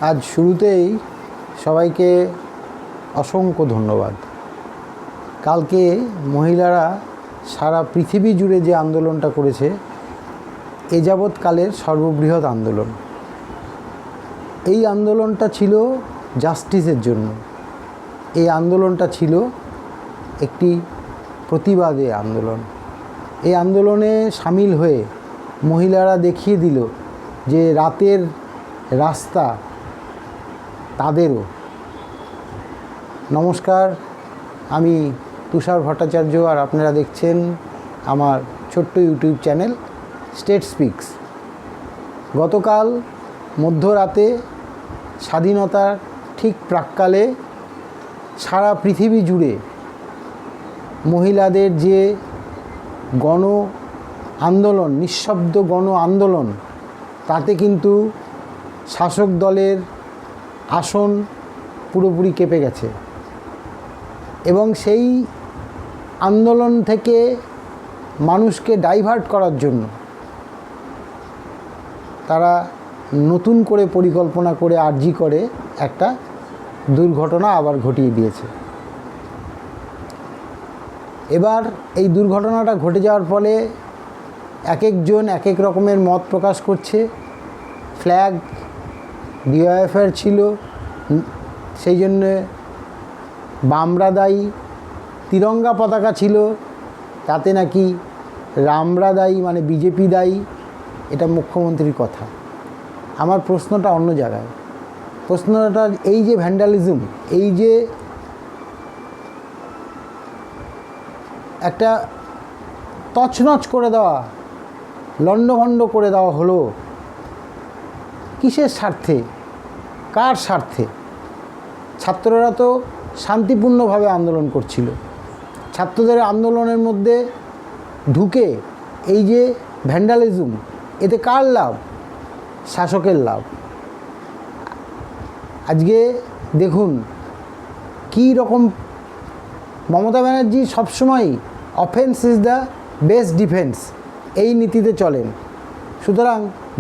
আজ শুরুতেই সবাইকে অসংখ্য ধন্যবাদ। কালকে মহিলারা সারা পৃথিবী জুড়ে যে আন্দোলনটা করেছে এ যাবৎকালের সর্ববৃহৎ আন্দোলন। এই আন্দোলনটা ছিল জাস্টিসের জন্য। এই আন্দোলনটা ছিল একটি প্রতিবাদী আন্দোলন। এই আন্দোলনে সামিল হয়ে মহিলারা দেখিয়ে দিল যে রাতের রাস্তা তাদেরও। নমস্কার, আমি তুষার ভট্টাচার্য আর আপনারা দেখছেন আমার ছোট্ট ইউটিউব চ্যানেল স্টেট স্পিক্স। গতকাল মধ্যরাতে স্বাধীনতার ঠিক প্রাক্কালে সারা পৃথিবী জুড়ে মহিলাদের যে গণ আন্দোলন, নিঃশব্দ গণ আন্দোলন, তাতে কিন্তু শাসক দলের আসন পুরোপুরি কেঁপে গেছে এবং সেই আন্দোলন থেকে মানুষকে ডাইভার্ট করার জন্য তারা নতুন করে পরিকল্পনা করে আরজি করে একটা দুর্ঘটনা আবার ঘটিয়ে দিয়েছে। এবার এই দুর্ঘটনাটা ঘটে যাওয়ার ফলে এক একজন এক এক রকমের মত প্রকাশ করছে। ফ্ল্যাগ ডিওএফআর ছিল, সেই জন্য বামরা দায়ী। তিরঙ্গা পতাকা ছিল, তাতে নাকি রামরা দায়ী, মানে বিজেপি দায়ী। এটা মুখ্যমন্ত্রীর কথা। আমার প্রশ্নটা অন্য জায়গায়। প্রশ্নটা এই যে ভ্যান্ডালিজম, এই যে একটা তছনছ করে দেওয়া, লণ্ডভণ্ড করে দেওয়া হলো, কিসের স্বার্থে, কার স্বার্থে? ছাত্ররা তো শান্তিপূর্ণভাবে আন্দোলন করছিল। ছাত্রদের আন্দোলনের মধ্যে ঢুকে এই যে ভ্যান্ডালিজম, এতে কার লাভ? শাসকের লাভ। আজকে দেখুন কী রকম মমতা ব্যানার্জি সবসময় offence is the best defence, এই নীতিতে চলেন। সুতরাং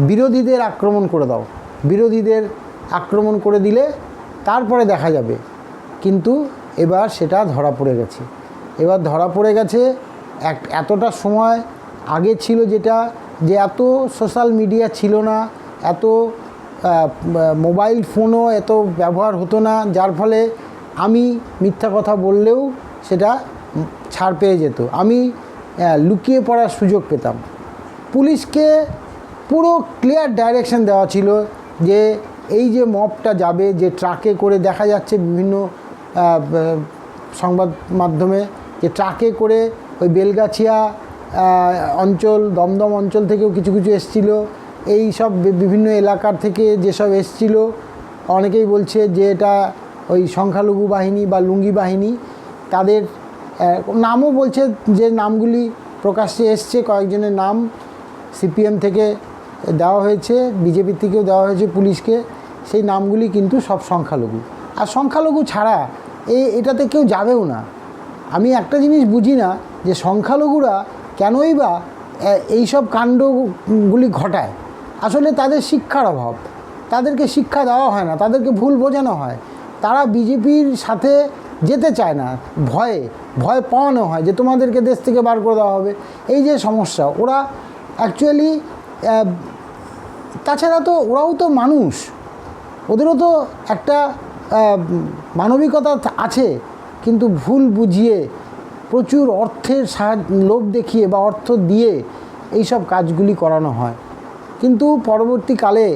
বিরোধীদের আক্রমণ করে দাও, বিরোধীদের আক্রমণ করে দিলে তারপরে দেখা যাবে। কিন্তু এবার সেটা ধরা পড়ে গেছে। এবার ধরা পড়ে গেছে। এতটা সময় আগে ছিল যেটা, যে এত সোশ্যাল মিডিয়া ছিল না, এত মোবাইল ফোনও এত ব্যবহার হতো না, যার ফলে আমি মিথ্যা কথা বললেও সেটা ছাড় পেয়ে যেত। আমি লুকিয়ে পড়ার সুযোগ পেতাম। পুলিশকে পুরো ক্লিয়ার ডাইরেকশন দেওয়া ছিল যে এই যে মবটা যাবে, যে ট্রাকে করে দেখা যাচ্ছে বিভিন্ন সংবাদ মাধ্যমে যে ট্রাকে করে ওই বেলগাছিয়া অঞ্চল, দমদম অঞ্চল থেকেও কিছু কিছু এসছিল, এই সব বিভিন্ন এলাকার থেকে যেসব এসছিল, অনেকেই বলছে যে এটা ওই সংখ্যালঘু বাহিনী বা লুঙ্গি বাহিনী। তাদের নামও বলছে, যে নামগুলি প্রকাশ্যে এসছে, কয়েকজনের নাম সিপিএম থেকে দেওয়া হয়েছে, বিজেপির থেকেও দেওয়া হয়েছে পুলিশকে। সেই নামগুলি কিন্তু সব সংখ্যালঘু। আর সংখ্যালঘু ছাড়া এটাতে কেউ যাবেও না। আমি একটা জিনিস বুঝি না, যে সংখ্যালঘুরা কেনই বা এইসব কাণ্ডগুলি ঘটায়। আসলে তাদের শিক্ষার অভাব, তাদেরকে শিক্ষা দেওয়া হয় না, তাদেরকে ভুল বোঝানো হয়। তারা বিজেপির সাথে যেতে চায় না, ভয় পাওয়ানো হয় যে তোমাদেরকে দেশ থেকে বার করে দেওয়া হবে। এই যে সমস্যা, ওরা অ্যাকচুয়ালি, তাছাড়া তো ওরাও তো মানুষ, ওদেরও তো একটা মানবিকতা আছে, কিন্তু ভুল বুঝিয়ে প্রচুর অর্থের লোভ দেখিয়ে বা অর্থ দিয়ে এইসব কাজগুলি করানো হয়। কিন্তু পরবর্তীকালে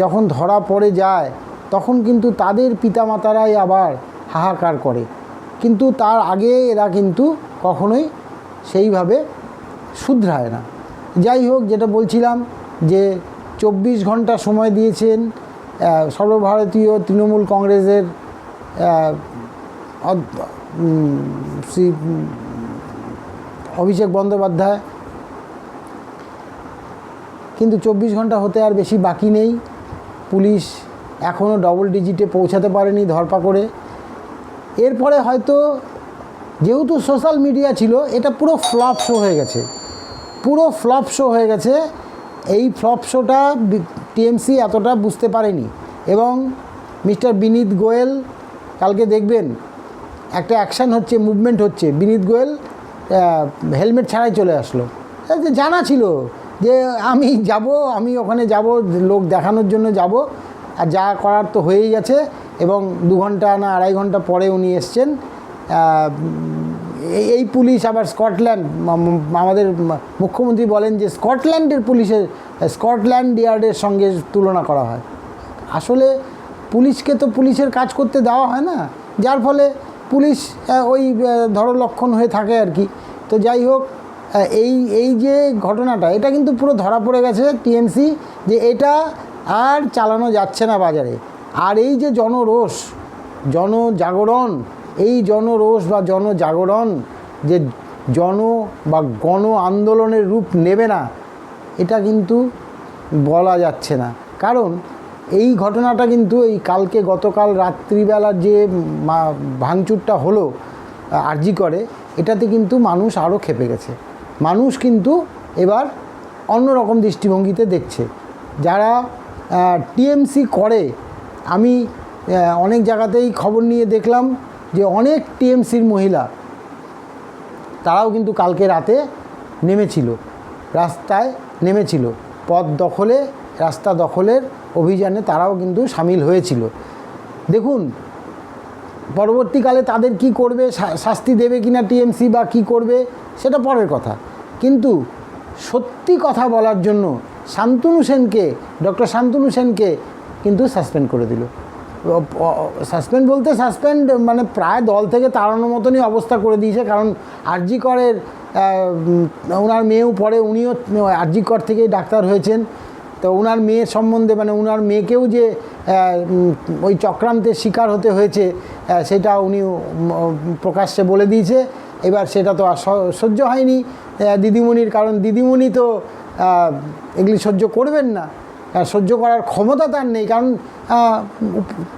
যখন ধরা পড়ে যায়, তখন কিন্তু তাদের পিতামাতারাই আবার হাহাকার করে। কিন্তু তার আগে এরা কিন্তু কখনোই সেইভাবে শুধরায় না। যাই হোক, যেটা বলছিলাম, যে 24 ঘন্টা সময় দিয়েছেন সর্বভারতীয় তৃণমূল কংগ্রেসের শ্রী অভিষেক বন্দ্যোপাধ্যায়, কিন্তু 24 ঘন্টা হতে আর বেশি বাকি নেই। পুলিশ এখনও ডবল ডিজিটে পৌঁছাতে পারেনি ধরপাকড়ে। এরপরে হয়তো, যেহেতু সোশ্যাল মিডিয়া ছিল, এটা পুরো ফ্লপ শো হয়ে গেছে, পুরো ফ্লপ শো হয়ে গেছে। এই ফ্লপ শোটা টিএমসি এতটা বুঝতে পারেনি এবং মিস্টার বিনীত গোয়েল কালকে দেখবেন একটা অ্যাকশান হচ্ছে, মুভমেন্ট হচ্ছে, বিনীত গোয়েল হেলমেট ছাড়াই চলে আসলো। জানা ছিল যে আমি ওখানে যাব, লোক দেখানোর জন্য যাব, আর যা করার তো হয়েই গেছে। এবং 2 ঘন্টা না 2.5 ঘন্টা পরে উনি এসছেন। এই পুলিশ আবার স্কটল্যান্ড, আমাদের মুখ্যমন্ত্রী বলেন যে স্কটল্যান্ডের পুলিশের, স্কটল্যান্ড ইয়ার্ডের সঙ্গে তুলনা করা হয়। আসলে পুলিশকে তো পুলিশের কাজ করতে দেওয়া হয় না, যার ফলে পুলিশ ওই ধরো লক্ষণ হয়ে থাকে আর কি। তো যাই হোক, এই যে ঘটনাটা, এটা কিন্তু পুরো ধরা পড়ে গেছে টিএমসি যে এটা আর চালানো যাচ্ছে না বাজারে। আর এই যে জনরোষ, জনজাগরণ, এই জনরোষ বা জনজাগরণ যে বা গণ আন্দোলনের রূপ নেবে না, এটা কিন্তু বলা যাচ্ছে না। কারণ এই ঘটনাটা কিন্তু এই গতকাল রাত্রিবেলার যে ভাঙচুরটা হলো আরজি করে, এটাতে কিন্তু মানুষ আরও ক্ষেপে গেছে। মানুষ কিন্তু এবার অন্যরকম দৃষ্টিভঙ্গিতে দেখছে। যারা টিএমসি করে, আমি অনেক জায়গাতেই খবর নিয়ে দেখলাম যে অনেক টিএমসির মহিলা তারাও কিন্তু কালকে রাতে নেমেছিল, রাস্তায় নেমেছিল, পথ দখলে, রাস্তা দখলের অভিযানে তারাও কিন্তু সামিল হয়েছিল। দেখুন পরবর্তীকালে তাদের কি করবে, শাস্তি দেবে কিনা টিএমসি বা কি করবে সেটা পরের কথা, কিন্তু সত্যি কথা বলার জন্য ডক্টর শান্তনু সেনকে কিন্তু সাসপেন্ড করে দিল। সাসপেন্ড বলতে মানে প্রায় দল থেকে তাড়ানোর মতনই অবস্থা করে দিয়েছে। কারণ আরজি করের ওনার মেয়েও পড়ে, উনিও আরজি কর থেকেই ডাক্তার হয়েছেন। তো ওনার মেয়ের সম্বন্ধে, মানে ওনার মেয়েকেও যে ওই চক্রান্তের শিকার হতে হয়েছে সেটা উনি প্রকাশ্যে বলে দিয়েছে। এবার সেটা তো আর সহ্য হয়নি দিদিমণির, কারণ দিদিমণি তো এগুলি সহ্য করবেন না, সহ্য করার ক্ষমতা তার নেই। কারণ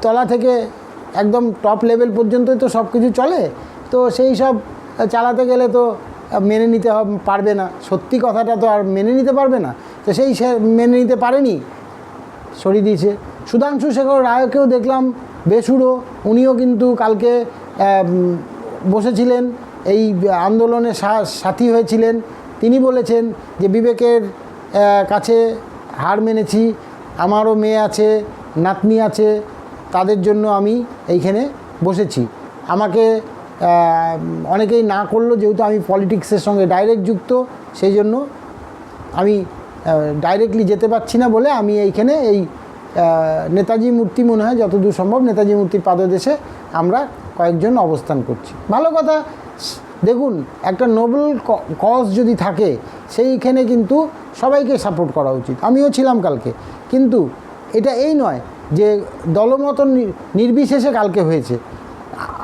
তলা থেকে একদম টপ লেভেল পর্যন্তই তো সব কিছু চলে, তো সেই সব চালাতে গেলে তো মেনে নিতে পারবে না, সত্যি কথাটা তো আর মেনে নিতে পারবে না। তো সে মেনে নিতে পারেনি, সরিয়ে দিয়েছে। সুধাংশু শেখর রায়কেও দেখলাম বেসুরো, উনিও কিন্তু কালকে বসেছিলেন, এই আন্দোলনে সাথী হয়েছিলেন। তিনি বলেছেন যে বিবেকের কাছে হার মেনেছি, আমারও মেয়ে আছে, নাতনি আছে, তাদের জন্য আমি এইখানে বসেছি। আমাকে অনেকেই না করলো, যেহেতু আমি পলিটিক্সের সঙ্গে ডাইরেক্ট যুক্ত, সেই জন্য আমি ডাইরেক্টলি যেতে পারছি না বলে আমি এইখানে এই নেতাজি মূর্তি, মনে হয় যতদূর সম্ভব নেতাজি মূর্তির পাদদেশে আমরা কয়েকজন অবস্থান করছি। ভালো কথা। দেখুন, একটা নোবেল কজ যদি থাকে সেইখানে কিন্তু সবাইকে সাপোর্ট করা উচিত। আমিও ছিলাম কালকে, কিন্তু এটা এই নয় যে দলমত নির্বিশেষে কালকে হয়েছে।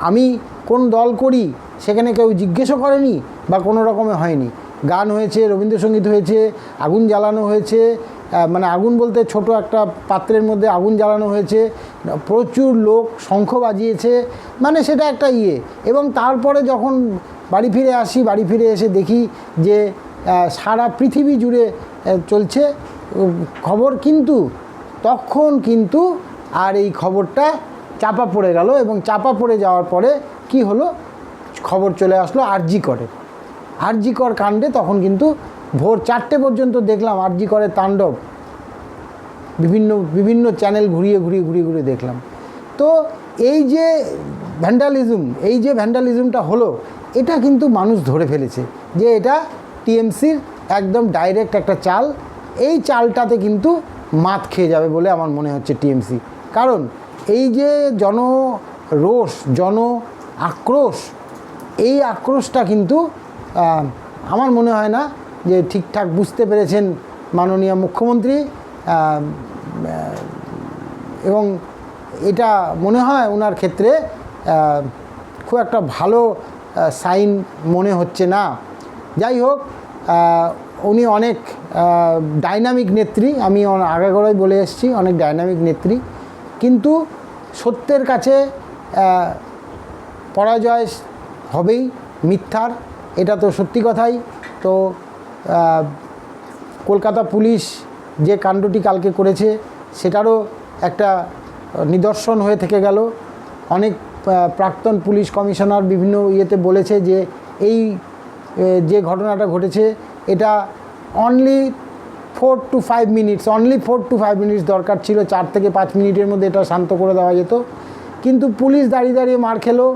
আমি কোন দল করি সেখানে কেউ জিজ্ঞেসও করেনি বা কোনো রকমে হয়নি। গান হয়েছে, রবীন্দ্রসঙ্গীত হয়েছে, আগুন জ্বালানো হয়েছে, মানে আগুন বলতে ছোট একটা পাত্রের মধ্যে আগুন জ্বালানো হয়েছে, প্রচুর লোক শঙ্খ বাজিয়েছে, মানে সেটা একটা এবং তারপরে যখন বাড়ি ফিরে আসি, বাড়ি ফিরে এসে দেখি যে সারা পৃথিবী জুড়ে চলছে খবর, কিন্তু তখন কিন্তু আর এই খবরটা চাপা পড়ে গেল। এবং চাপা পড়ে যাওয়ার পরে কি হলো, খবর চলে আসলো আরজি কর কাণ্ডে। তখন কিন্তু ভোর 4টে পর্যন্ত দেখলাম আরজি করের তাণ্ডব, বিভিন্ন চ্যানেল ঘুরিয়ে দেখলাম। তো এই যে ভ্যান্ডালিজমটা হলো, এটা কিন্তু মানুষ ধরে ফেলেছে যে এটা টিএমসির একদম ডাইরেক্ট একটা চাল। এই চালটাতে কিন্তু মাত খেয়ে যাবে বলে আমার মনে হচ্ছে টিএমসি। কারণ এই যে জনরোষ, আক্রোশ, এই আক্রোশটা কিন্তু আমার মনে হয় না যে ঠিকঠাক বুঝতে পেরেছেন মাননীয় মুখ্যমন্ত্রী। এবং এটা মনে হয় ওনার ক্ষেত্রে খুব একটা ভালো সাইন মনে হচ্ছে না। যাই হোক, উনি অনেক ডাইনামিক নেত্রী, আমি আগাগোড়াই বলে এসেছি, অনেক ডাইনামিক নেত্রী, কিন্তু সত্যের কাছে পরাজয় হবেই মিথ্যার, এটা তো সত্যি কথাই। তো কলকাতা পুলিশ যে কাণ্ডটি কালকে করেছে সেটারও একটা নিদর্শন হয়ে থেকে গেল। অনেক প্রাক্তন পুলিশ কমিশনার বিভিন্ন ইয়েতে বলেছে যে এই যে ঘটনাটা ঘটেছে এটা অনলি 4 to 5 মিনিটস দরকার ছিল, 4 থেকে 5 মিনিটের মধ্যে এটা শান্ত করে দেওয়া যেত। কিন্তু পুলিশ দাঁড়িয়ে দাঁড়িয়ে মার খেলো।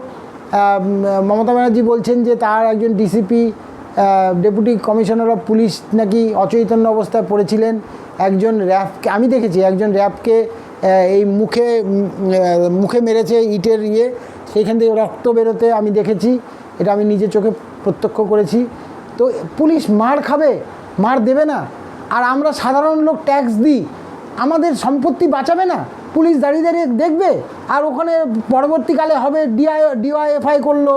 মমতা ব্যানার্জি বলছেন যে তার একজন DCP deputy commissioner of police নাকি অচৈতন্য অবস্থায় পড়েছিলেন। একজন র্যাবকে আমি দেখেছি, একজন র্যাবকে এই মুখে মেরেছে ইটের সেইখান থেকে রক্ত বেরোতে আমি দেখেছি, এটা আমি নিজে চোখে প্রত্যক্ষ করেছি। তো পুলিশ মার খাবে, মার দেবে না? আর আমরা সাধারণ লোক ট্যাক্স দিই, আমাদের সম্পত্তি বাঁচাবে না? পুলিশ দাঁড়িয়ে দাঁড়িয়ে দেখবে? আর ওখানে পরবর্তীকালে হবে ডিওয়াইএফআই করলো,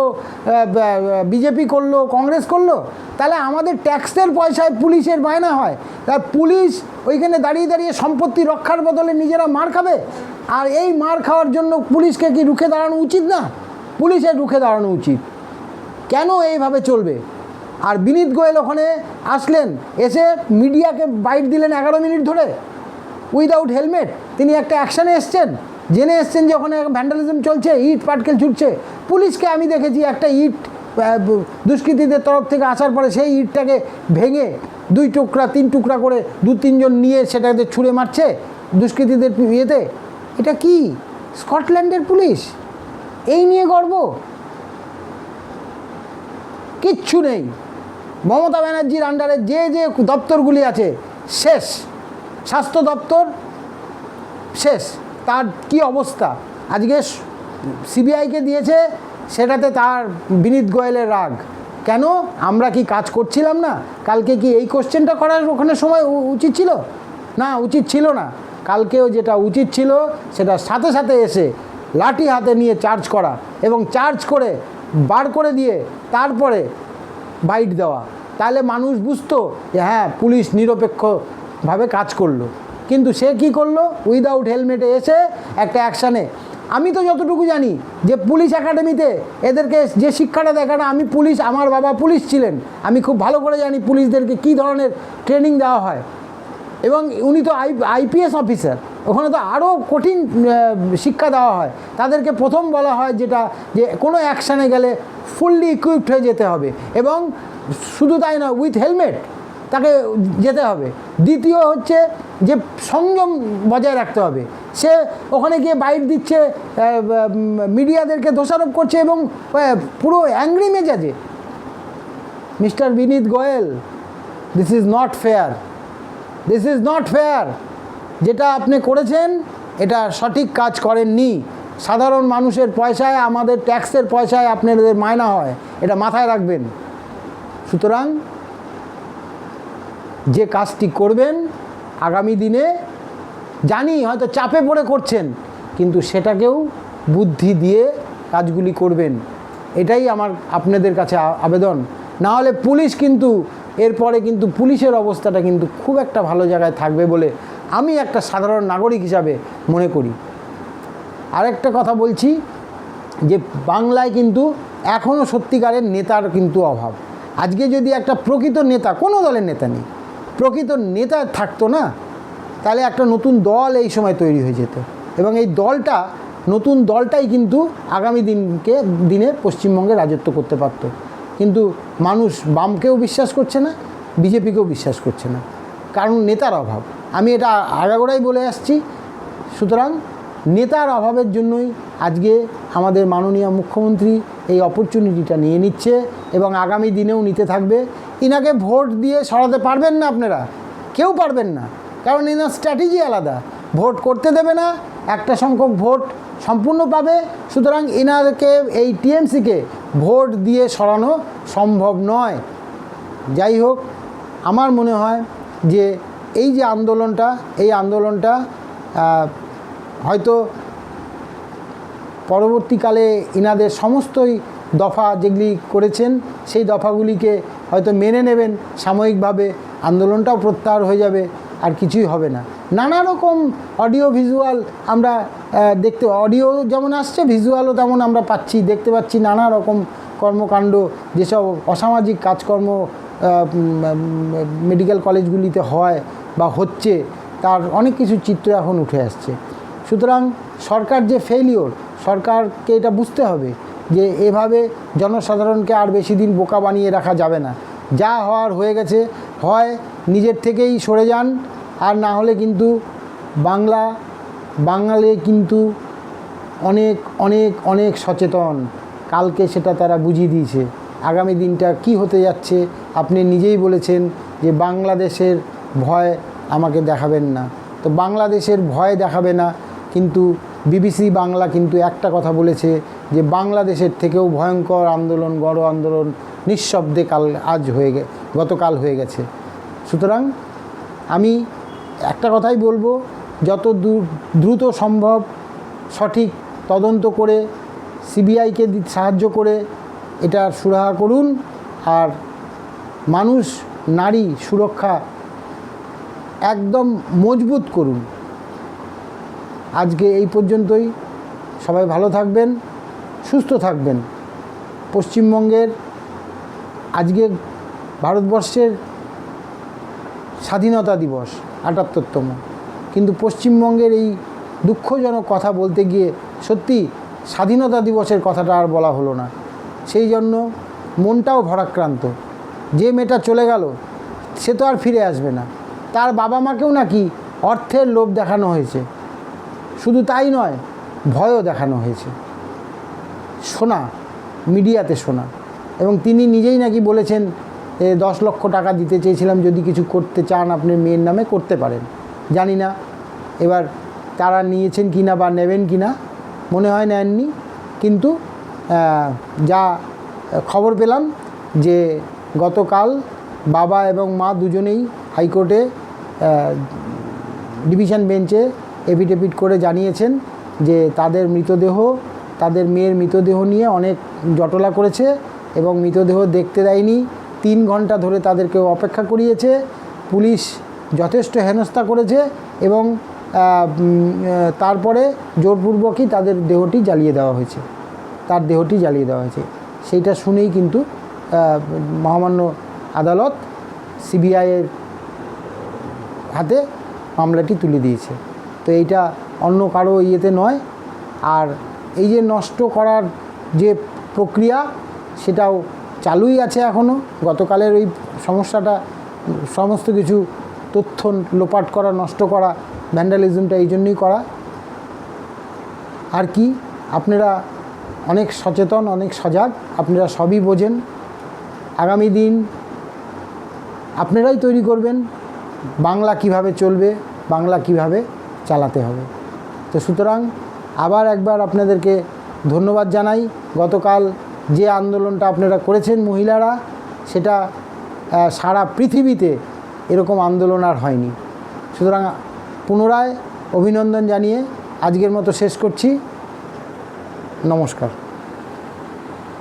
বিজেপি করলো, কংগ্রেস করলো, তাহলে আমাদের ট্যাক্সের পয়সায় পুলিশের বায়না হয়। তা পুলিশ ওইখানে দাঁড়িয়ে দাঁড়িয়ে সম্পত্তি রক্ষার বদলে নিজেরা মার খাবে? আর এই মার খাওয়ার জন্য পুলিশকে কি রুখে দাঁড়ানো উচিত না? পুলিশের রুখে দাঁড়ানো উচিত। কেন এইভাবে চলবে? আর বিনীত গোয়েল ওখানে আসলেন, এসে মিডিয়াকে বাইট দিলেন 11 মিনিট ধরে উইদাউট হেলমেট। তিনি একটা অ্যাকশানে এসছেন, জেনে এসছেন যে ওখানে ভ্যান্ডালিজম চলছে, ইট পাটকেল ছুটছে। পুলিশকে আমি দেখেছি একটা ইট দুষ্কৃতীদের তরফ থেকে আসার পরে সেই ইটটাকে ভেঙে 2 টুকরা 3 টুকরা করে 2-3 জন নিয়ে সেটাকে ছুঁড়ে মারছে দুষ্কৃতীদের ইয়েতে। এটা কি স্কটল্যান্ডের পুলিশ? এই নিয়ে গর্ব? কিচ্ছু নেই। মমতা ব্যানার্জির আন্ডারে যে যে দপ্তরগুলি আছে শেষ। স্বাস্থ্য দপ্তর শেষ, তার কি অবস্থা। আজকে সিবিআইকে দিয়েছে, সেটাতে তার বিনীত গোয়েলের রাগ। কেন? আমরা কি কাজ করছিলাম না? কালকে কি এই কোশ্চেনটা করার ওখানে সময় উচিত ছিল না? উচিত ছিল না। কালকেও যেটা উচিত ছিল সেটা সাথে সাথে এসে লাঠি হাতে নিয়ে চার্জ করা, এবং চার্জ করে বার করে দিয়ে তারপরে বাইট দেওয়া। তাহলে মানুষ বুঝতো যে হ্যাঁ পুলিশ নিরপেক্ষভাবে কাজ করলো। কিন্তু সে কি করলো? উইদাউট হেলমেটে এসে একটা অ্যাকশানে। আমি তো যতটুকু জানি যে পুলিশ একাডেমিতে এদেরকে যে শিক্ষাটা দেখানো, আমি পুলিশ, আমার বাবা পুলিশ ছিলেন, আমি খুব ভালো করে জানি পুলিশদেরকে কী ধরনের ট্রেনিং দেওয়া হয়। এবং উনি তো আইপিএস অফিসার, ওখানে তো আরও কঠিন শিক্ষা দেওয়া হয়। তাদেরকে প্রথম বলা হয় যেটা, যে কোনো অ্যাকশানে গেলে ফুললি ইকুইপড হয়ে যেতে হবে, এবং শুধু তাই না, উইথ হেলমেট তাকে যেতে হবে। দ্বিতীয় হচ্ছে যে সংযম বজায় রাখতে হবে। সে ওখানে গিয়ে বাইট দিচ্ছে, মিডিয়াদেরকে দোষারোপ করছে এবং পুরো অ্যাংরি মেজাজে। Mister Vineet Goel, this is not fair, this is not fair. যেটা আপনি করেছেন এটা সঠিক কাজ করেননি। সাধারণ মানুষের পয়সায়, আমাদের ট্যাক্সের পয়সায় আপনাদের মায়না হয়, এটা মাথায় রাখবেন। সুতরাং যে কাজটি করবেন আগামী দিনে, জানি হয়তো চাপে পড়ে করছেন, কিন্তু সেটাকেও বুদ্ধি দিয়ে কাজগুলি করবেন, এটাই আমার আপনাদের কাছে আবেদন। না হলে পুলিশ কিন্তু এরপরে কিন্তু পুলিশের অবস্থাটা কিন্তু খুব একটা ভালো জায়গায় থাকবে বলে আমি একটা সাধারণ নাগরিক হিসাবে মনে করি। আরেকটা কথা বলছি যে বাংলায় কিন্তু এখনও সত্যিকারের নেতার কিন্তু অভাব। আজকে যদি একটা প্রকৃত নেতা, কোনো দলের নেতা নেই, প্রকৃত নেতা থাকতো না, তাহলে একটা নতুন দল এই সময় তৈরি হয়ে যেত, এবং এই দলটা, নতুন দলটাই কিন্তু আগামী দিনে পশ্চিমবঙ্গে রাজত্ব করতে পারত। কিন্তু মানুষ বামকেও বিশ্বাস করছে না, বিজেপিকেও বিশ্বাস করছে না, কারণ নেতার অভাব। আমি এটা আগাগোড়াই বলে আসছি। সুতরাং নেতার অভাবের জন্যই আজকে আমাদের মাননীয় মুখ্যমন্ত্রী এই অপরচুনিটিটা নিয়ে নিচ্ছে, এবং আগামী দিনেও নিতে থাকবে। ইনাকে ভোট দিয়ে সরাতে পারবেন না আপনারা, কেউ পারবেন না, কারণ এনার স্ট্র্যাটেজি আলাদা। ভোট করতে দেবে না, একটা সংখ্যক ভোট সম্পূর্ণ পাবে। সুতরাং এনাকে, এই টিএমসিকে ভোট দিয়ে সরানো সম্ভব নয়। যাই হোক, আমার মনে হয় যে এই যে আন্দোলনটা, এই আন্দোলনটা হয়তো পরবর্তীকালে ইনাদের সমস্তই দফা যেগুলি করেছেন সেই দফাগুলিকে হয়তো মেনে নেবেন সাময়িকভাবে, আন্দোলনটাও প্রত্যাহার হয়ে যাবে, আর কিছুই হবে না। নানা রকম অডিও ভিজুয়াল আমরা দেখতে, অডিও যেমন আসছে ভিজুয়ালও তেমন আমরা পাচ্ছি, দেখতে পাচ্ছি নানা রকম কর্মকাণ্ড, যেসব অসামাজিক কাজকর্ম মেডিকেল কলেজগুলিতে হয় বা হচ্ছে, তার অনেক কিছু চিত্র এখন উঠে আসছে। সুতরাং সরকার যে ফেলিওর, সরকারকে এটা বুঝতে হবে যে এভাবে জনসাধারণকে আর বেশি দিন বোকা বানিয়ে রাখা যাবে না। যা হওয়ার হয়ে গেছে, হয় নিজের থেকেই সরে যান, আর না হলে কিন্তু বাঙালি কিন্তু অনেক অনেক অনেক সচেতন। কালকে সেটা তারা বুঝিয়ে দিয়েছে। আগামী দিনটা কি হতে যাচ্ছে আপনি নিজেই বলেছেন যে বাংলাদেশের ভয় আমাকে দেখাবেন না। তো বাংলাদেশের ভয় দেখাবে না, কিন্তু বিবিসি বাংলা কিন্তু একটা কথা বলেছে যে বাংলাদেশের থেকেও ভয়ঙ্কর আন্দোলন, গণ আন্দোলন নিঃশব্দে গতকাল হয়ে গেছে। সুতরাং আমি একটা কথাই বলবো, যত দ্রুত সম্ভব সঠিক তদন্ত করে সিবিআইকে সাহায্য করে এটা সুরাহা করুন, আর মানুষ নারী সুরক্ষা একদম মজবুত করুন। আজকে এই পর্যন্তই। সবাই ভালো থাকবেন, সুস্থ থাকবেন। পশ্চিমবঙ্গের আজকে ভারতবর্ষের স্বাধীনতা দিবস ৭৮তম, কিন্তু পশ্চিমবঙ্গের এই দুঃখজনক কথা বলতে গিয়ে সত্যি স্বাধীনতা দিবসের কথাটা আর বলা হলো না। সেই জন্য মনটাও ভারাক্রান্ত। যে মেয়েটা চলে গেল সে তো আর ফিরে আসবে না, তার বাবা মাকেও নাকি অর্থের লোভ দেখানো হয়েছে। শুধু তাই নয়, ভয়ও দেখানো হয়েছে, শোনা মিডিয়াতে শোনা। এবং তিনি নিজেই নাকি বলেছেন 10 লক্ষ টাকা দিতে চেয়েছিলাম, যদি কিছু করতে চান আপনি মেয়ের নামে করতে পারেন। জানি না এবার তারা নিয়েছেন কিনা বা নেবেন কিনা, মনে হয় নেননি। কিন্তু যা খবর পেলাম যে গতকাল বাবা এবং মা দুজনেই হাইকোর্টে ডিভিশন বেঞ্চে এফিডেভিট করে জানিয়েছেন যে তাদের মেয়ের মৃতদেহ নিয়ে অনেক জটলা করেছে এবং মৃতদেহ দেখতে দেয়নি। 3 ঘন্টা ধরে তাদেরকে অপেক্ষা করিয়েছে, পুলিশ যথেষ্ট হেনস্থা করেছে এবং তারপরে জোরপূর্বকই তার দেহটি জ্বালিয়ে দেওয়া হয়েছে। সেইটা শুনেই কিন্তু মহামান্য আদালত সিবিআইয়ের হাতে মামলাটি তুলে দিয়েছে। তো এইটা অন্য কারো ইয়েতে নয়। আর এই যে নষ্ট করার যে প্রক্রিয়া সেটাও চালুই আছে এখনও। গতকালের ওই সমস্যাটা, সমস্ত কিছু তথ্য লোপাট করা, নষ্ট করা, ভ্যান্ডালিজমটা এই জন্যই করা। আর কি, আপনারা অনেক সচেতন, অনেক সজাগ, আপনারা সবই বোঝেন। আগামী দিন আপনারাই তৈরি করবেন বাংলা কিভাবে চলবে, বাংলা কিভাবে চালাতে হবে। তো সুতরাং আবার একবার আপনাদেরকে ধন্যবাদ জানাই। গতকাল যে আন্দোলনটা আপনারা করেছেন মহিলারা, সেটা সারা পৃথিবীতে এরকম আন্দোলন আর হয়নি। সুতরাং পুনরায় অভিনন্দন জানিয়ে আজকের মতো শেষ করছি। নমস্কার।